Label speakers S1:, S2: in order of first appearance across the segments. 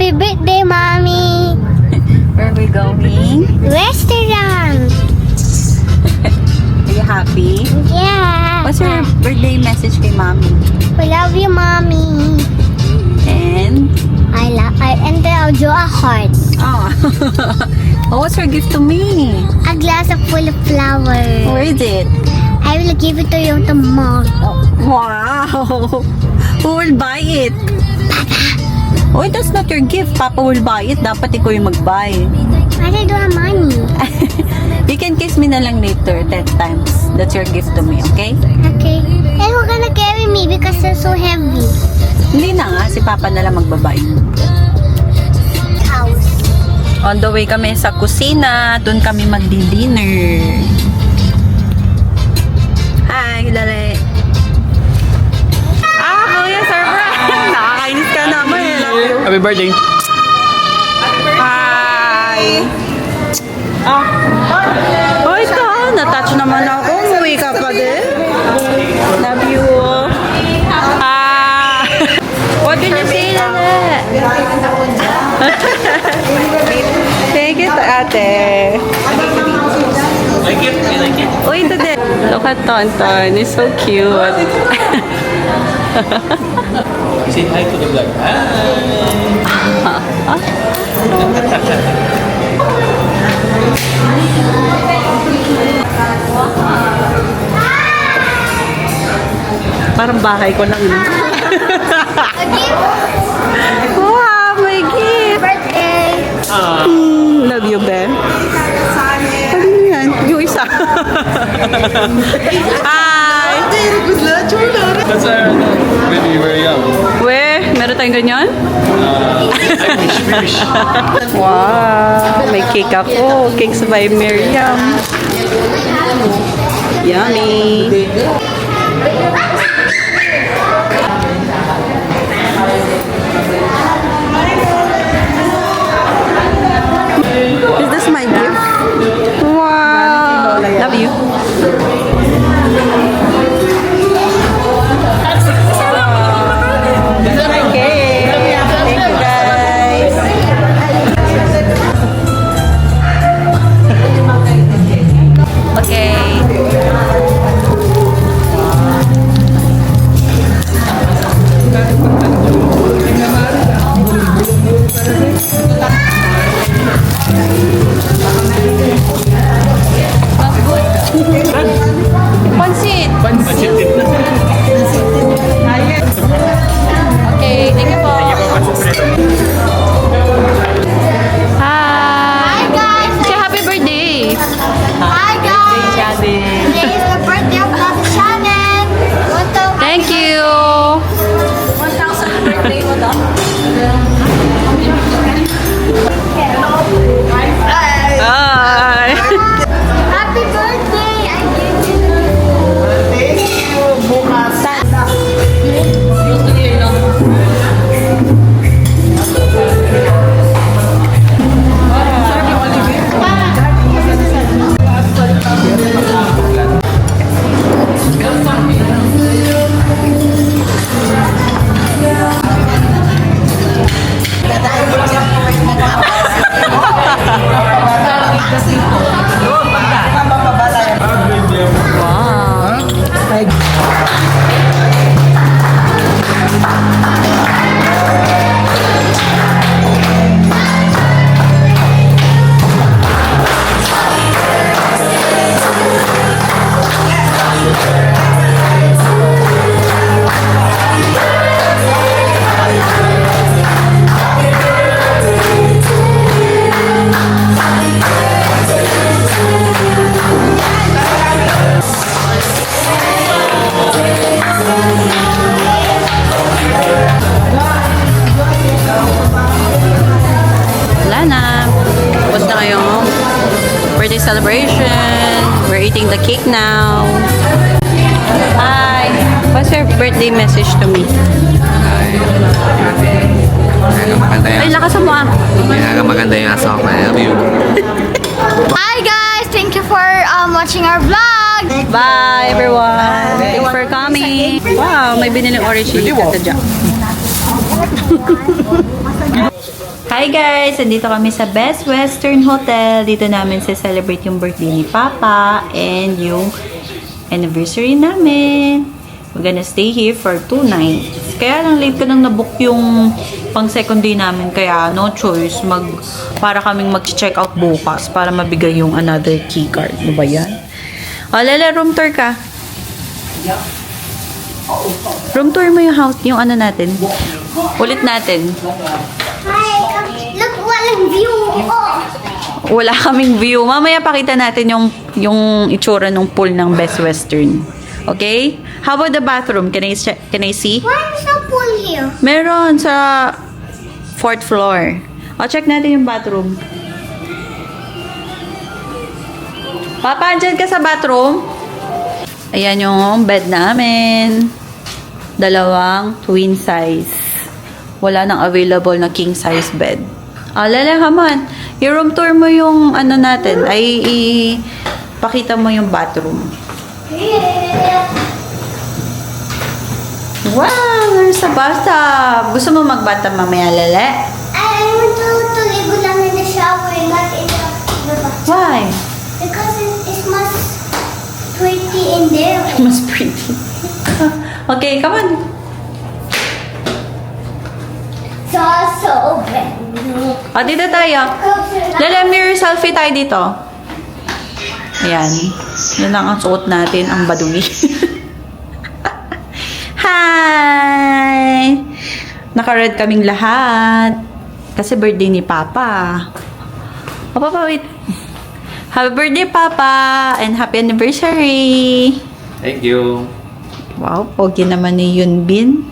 S1: Happy birthday, Mommy!
S2: Where are we going?
S1: Restaurant!
S2: Are you happy?
S1: Yeah!
S2: What's your birthday message kay Mommy?
S1: We love you, Mommy!
S2: And?
S1: And then I'll draw a heart.
S2: Oh. Oh, what's your gift to me?
S1: A glass of full of flowers.
S2: Where is it?
S1: I will give it to you tomorrow.
S2: Wow! Who will buy it? Oh, that's not your gift. Papa will buy it. Dapat ikaw yung mag-buy.
S1: I don't have money.
S2: You can kiss me na lang later 10 times. That's your gift to me, okay?
S1: Okay. And who's gonna carry me because they're so heavy?
S2: Hindi na nga. Si Papa na lang magbabay.
S1: House.
S2: On the way kami sa kusina. Doon kami magdi-dinner. Hi, Lale. Kuya, surprise! Nakakainis ka naman.
S3: Happy birthday.
S2: Hi! Oh, ito. Na-touch naman ako. Umuwi ka pa din. Love you. What did you say, Lale? Thank you, ate.
S3: Like it? You like it?
S2: Uy, ito din. Look at Tonton. He's so cute.
S3: You say hi to the vlog. Hi.
S2: Parang bahay ko lang. Wow, may gift.
S1: Birthday.
S2: Love you, Ben. Ano yan? Yung isa. Hi!
S3: That's when we were young.
S2: Weh, meron tayong ganyan?
S3: We wish.
S2: Wow, may cake ako. Cakes by Miriam. Yummy. Is this my gift? Wow. Love you. Okay. Thank you, guys. Okay. Pansit. Okay, thank you po. Hi.
S1: Hi, guys.
S2: Say happy birthday.
S1: Hi, guys. Today is the birthday of Papa Shannon.
S2: Thank you.
S1: 1,000 birthday mo daw.
S2: Hi.
S1: Happy birthday! I give you.
S2: Wala na. Tapos na kayong birthday celebration. We're eating the cake now. Hi. What's your birthday message to me?
S4: Maganda
S2: Ay,
S4: yung
S2: lakas mo ah.
S4: maganda yung aso ko. I love you.
S1: Hi, guys. Thank you for watching our vlog.
S2: Bye, everyone. Thanks for coming. Wow, may biniling orange chili ka sa Hi guys! Andito kami sa Best Western Hotel. Dito namin celebrate yung birthday ni Papa and yung anniversary namin. We're gonna stay here for 2 nights. Kaya lang late ko nang nabook yung pang second day namin. Kaya no choice. Para kaming mag-check out bukas para mabigay yung another key card. Ano ba yan? O, Lele, room tour ka. Room tour mo yung house, yung ano natin. Ulit natin.
S1: Hi, look, walang view. Oh.
S2: Wala kaming view. Mamaya pakita natin yung itsura ng pool ng Best Western. Okay? How about the bathroom? Can I see?
S1: Why is no pool here?
S2: Meron sa 4th floor. O, check natin yung bathroom. Papa, andyan ka sa bathroom? Ayan yung bed namin. 2 twin size. Wala nang available na king size bed. Lala, come on. I-room tour mo yung ano natin. Pakita mo yung bathroom. Wow, there's a bathtub. Gusto mo mag-bathtub mamaya, Lele?
S1: I want to ligo lang in the shower, not in the bathtub.
S2: Why?
S1: Because it's much pretty in there.
S2: Mas pretty. Okay, come on.
S1: So bad.
S2: Dito tayo. Lele, mirror selfie tayo dito. Ayan. Yan lang ang suot natin, ang baduli. Hi! Naka-red kaming lahat. Kasi birthday ni Papa. Oh, Papa, wait. Happy birthday, Papa! And happy anniversary!
S3: Thank you.
S2: Wow, pogi naman ni Yunbin.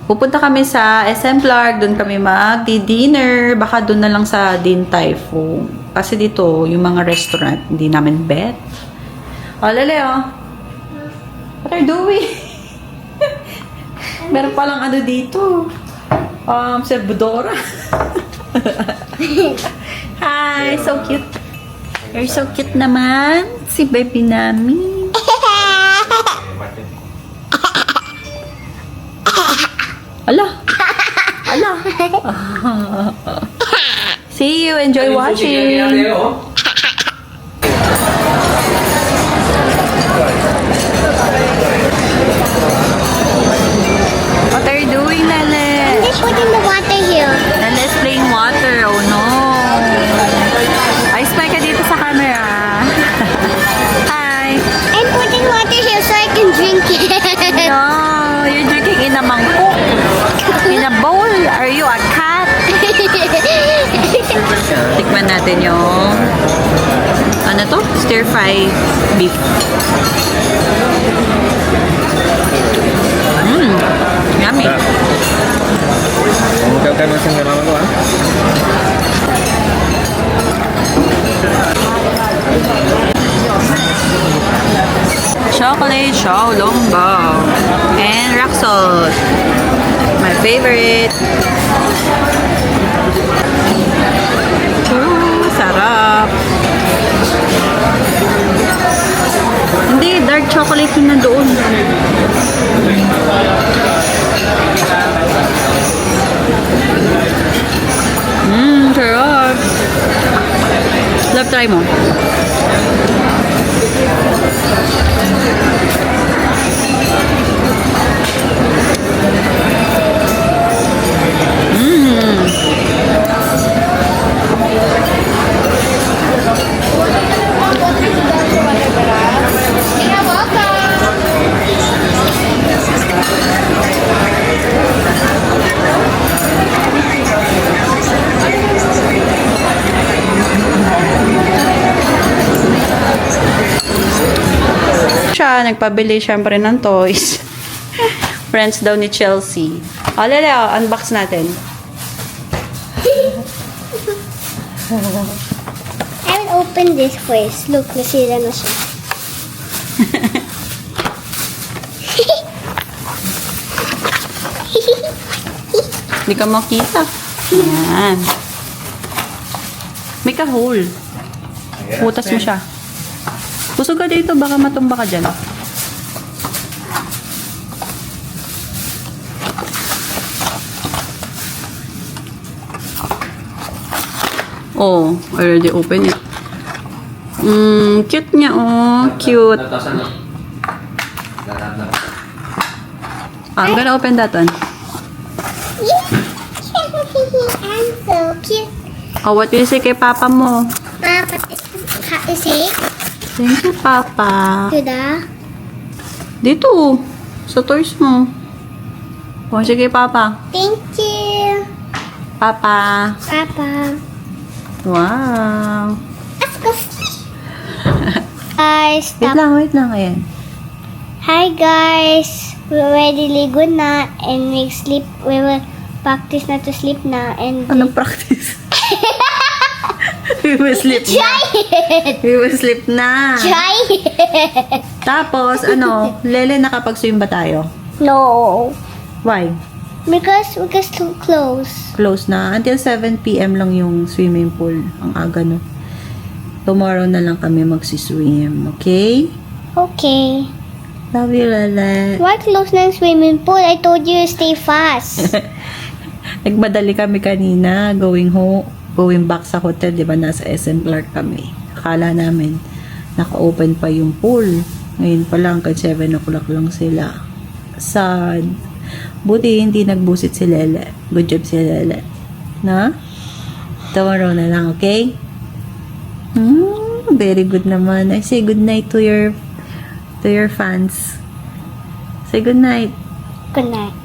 S2: Pupunta kami sa SM Clark, doon kami mag-dinner. Baka doon na lang sa Din Tai Fung. Kasi dito, yung mga restaurant, hindi namin bet. Lele, what are you doing? Meron palang ano dito. Servidora. Hi, so cute. You're so cute naman. Si baby namin. Ala. See you. Enjoy watching. What are you doing, Lele?
S1: I'm just putting the water here.
S2: Lele's playing water. Oh no. Ay, smile ka dito sa camera. Hi.
S1: I'm putting water here so I can drink it.
S2: No, you're drinking in a mangkok. In a bowl. Are you a cat? Tikman natin yung ano to? Stir fry beef. Yummy.
S3: Huwag kayo masang mama ko, ha?
S2: Chocolate xiaolongbao and rock salt. My favorite. Sarap. Hindi, dark chocolate yung nandoon. Sarap. Love, try mo. Nagpabili syempre ng toys. Friends daw ni Chelsea. Lele, unbox natin.
S1: I will open this first. Look, nasira na siya.
S2: Hindi ka makita. Ayan. May ka-hole. Butas mo siya. Pusog ka dito, baka matumba ka dyan. Oh, already open it. Cute niya, oh. Cute. I'm gonna open that one.
S1: I'm so cute.
S2: Oh, what do you say kay Papa mo?
S1: Papa, say
S2: Thank you, Papa.
S1: to the
S2: Dito, sa toys mo. Oh, sige, Papa.
S1: thank you,
S2: Papa.
S1: Papa.
S2: Wow.
S1: Let's go. Guys,
S2: Wait lang. Ayan.
S1: Hi guys, we already ligo na and we sleep. We will practice na to sleep na and
S2: Anong practice? We will sleep na.
S1: try it.
S2: We will sleep na.
S1: Try it.
S2: Tapos, Lele, nakapag-swim ba tayo?
S1: No,
S2: Why?
S1: because too close.
S2: Close na. Until 7 p.m. lang yung swimming pool. Ang aga, no? Tomorrow na lang kami magsiswim. Okay?
S1: Okay.
S2: Love you, Lele.
S1: Why close na yung swimming pool? I told you to stay fast.
S2: Nagmadali kami kanina. Going back sa hotel. Di ba? Nasa SM Clark kami. Akala namin naka-open pa yung pool. Ngayon pa lang, kahit 7 o'clock lang sila. Sad. Buti hindi nagbusit si Lele. Good job si Lele. Na? Tomorrow na lang, okay? Very good naman. I say good night to your fans. Say good night.
S1: Good night.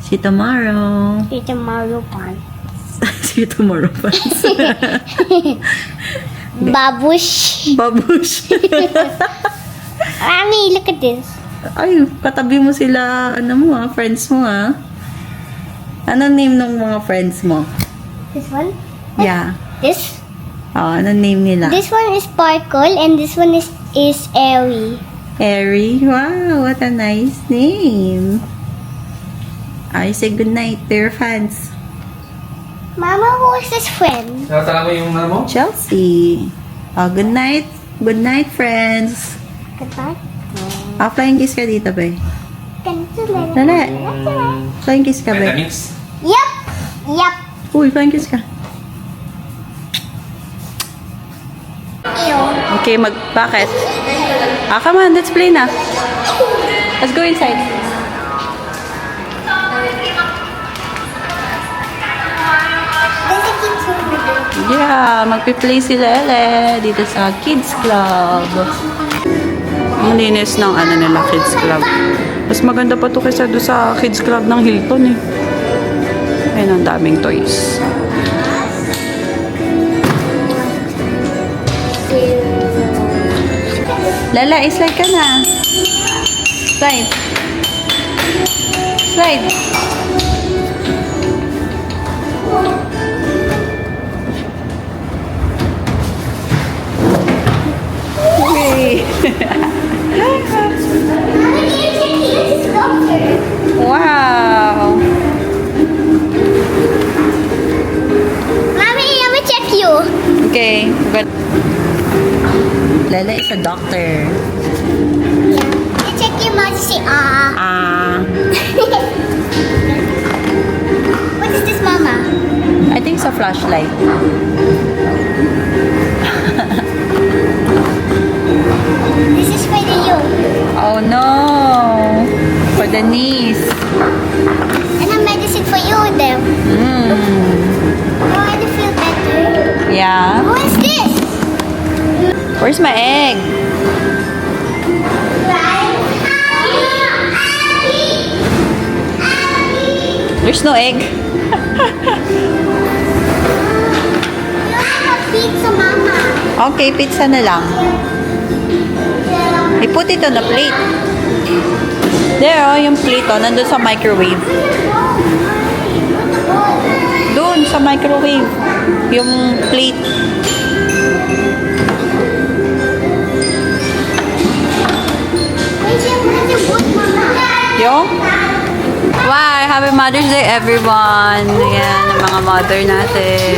S2: See you tomorrow.
S1: See you tomorrow, Pan.
S2: See you tomorrow, fans.
S1: Babush.
S2: Babush.
S1: Mommy, look at this.
S2: Ay, katabi mo sila, friends mo, Ano name ng mga friends mo?
S1: This one?
S2: Yeah.
S1: This?
S2: Oh, ano name nila?
S1: This one is Sparkle and this one is Airy.
S2: Airy. Wow, what a nice name. I say good night to your fans.
S1: Mama, who is this friend?
S3: Nakatala mo yung mo?
S2: Chelsea. Oh, good night. Good night, friends.
S1: Goodbye.
S2: Flying kiss ka dito, be.
S1: Ganito
S2: Lala. Flying kiss ka, be.
S3: Vitamins?
S1: Yup. Yup.
S2: Uy, flying kiss ka.
S1: Ew.
S2: Okay, bakit? Come on, let's play na. Let's go inside.
S1: There's a kid's room.
S2: Yeah, magpi-play si Lele dito sa Kids Club. Ang linis ng nila, Kids Club. Mas maganda pa to kaysa doon sa Kids Club ng Hilton, Ayun, ang daming toys. Lala, slide ka na. Slide. Slide. Yay. Wow.
S1: Mommy, let me check you.
S2: Okay. Lala is a doctor.
S1: I check you, Mom. Say, What is this, Mama?
S2: I think it's a flashlight.
S1: This is for you.
S2: Oh no. For the knees.
S1: And a medicine for you, them. Oh, I feel better.
S2: Yeah.
S1: Who is this?
S2: Where's my egg? There's no egg.
S1: Pizza, Mama.
S2: Okay, pizza na lang. I put it on the plate. There, yung plate, nandun sa microwave. Doon, sa microwave. Yung plate. Yung? Why? Happy Mother's Day, everyone. Ayan, ang mga mother natin.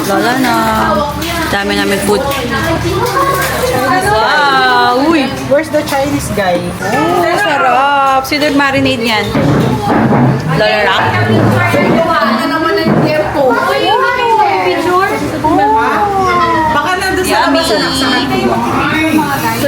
S2: Lola na. Dami namin food. Wow! Uy!
S5: Where's the Chinese guy?
S2: Oh, sarap. Sino marinade niyan? Lola Rock?
S5: Ano naman ang tempo?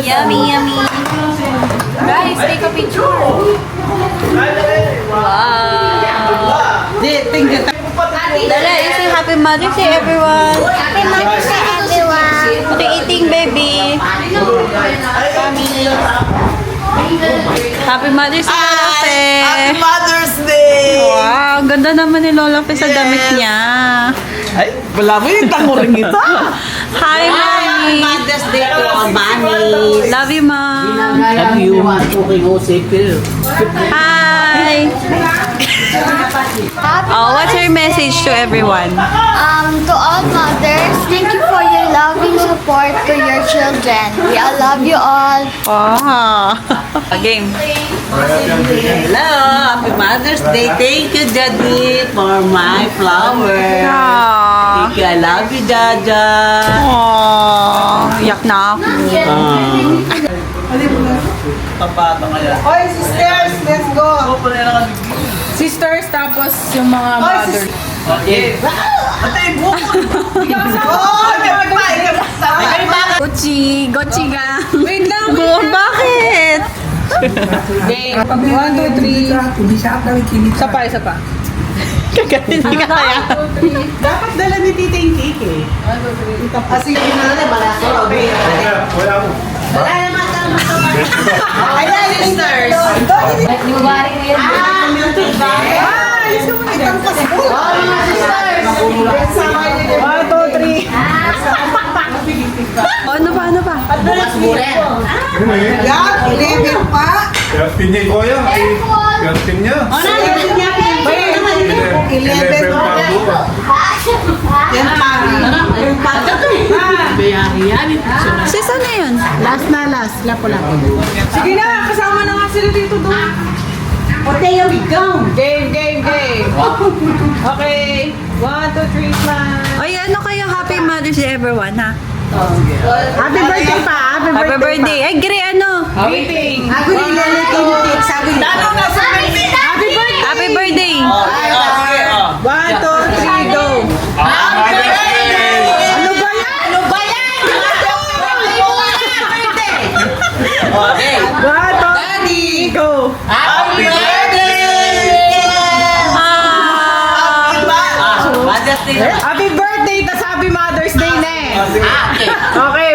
S2: Yummy, yummy. Guys, take a picture. Wow. Dala, you say Happy Mother's Day, everyone.
S1: Happy Mother's Day, everyone.
S2: What are you eating, baby? Happy Mother's Day, Lola Fe.
S5: Happy Mother's Day!
S2: Wow, ang ganda naman ni Lola Fe sa damit niya.
S5: Ay, wala mo yung tanguring ito.
S2: Hi, Mommy.
S5: Mother's Day to all mommies.
S2: Love you, Mom.
S5: Love you.
S2: Hi. Oh, what's your message to everyone?
S1: To all mothers, thank you for your loving support to your children. We all love you all.
S2: Oh. Game.
S5: Hello, Happy Mother's Day. Thank you, Daddy, for my flower.
S2: Aww.
S5: Thank you, I love you, Dada.
S2: Aww. Yak na ako.
S5: Pabata kaya.
S6: Oy, sisters, let's go!
S7: Sisters, tapos yung mga mother.
S5: Okay. Ate, buko.
S2: Gucci. Gucci ka.
S7: Wait lang,
S2: Bakit?
S7: game. 1, 2, 3. Isa pa, isa pa.
S2: Hindi ka kaya.
S6: Dapat dala ni tita yung cake eh. 1, 2, 3. Kasi yun na natin, balaso.
S3: Wala mo.
S6: Ayan, sisters!
S2: Ano pa?
S6: Yan, level pa.
S3: Pin niya ko yan. Pin niya. 11 pa buka.
S6: Yan, pari.
S2: Sis, ano yun?
S6: Last na last. Lapo-lapo. Sige na, kasama na nga sila dito doon. Okay, here we go. Game. Okay. 1, 2, 3, smile.
S2: Oy, ano kayo? Happy Mother's Day, everyone, ha?
S6: Happy birthday pa.
S2: Happy birthday. Ay, Gray, ano?
S6: Meeting. Ako nilalagay yung cake. Sabi niya. Happy birthday.
S2: Happy birthday.
S6: 1, 2, 3, go. Ano ba yan?
S5: Okay.
S6: 1, 2, 3, go.
S5: Happy birthday! Mother's Day.
S6: Happy birthday, tas happy Mother's Day na eh.
S5: Okay.
S6: Okay,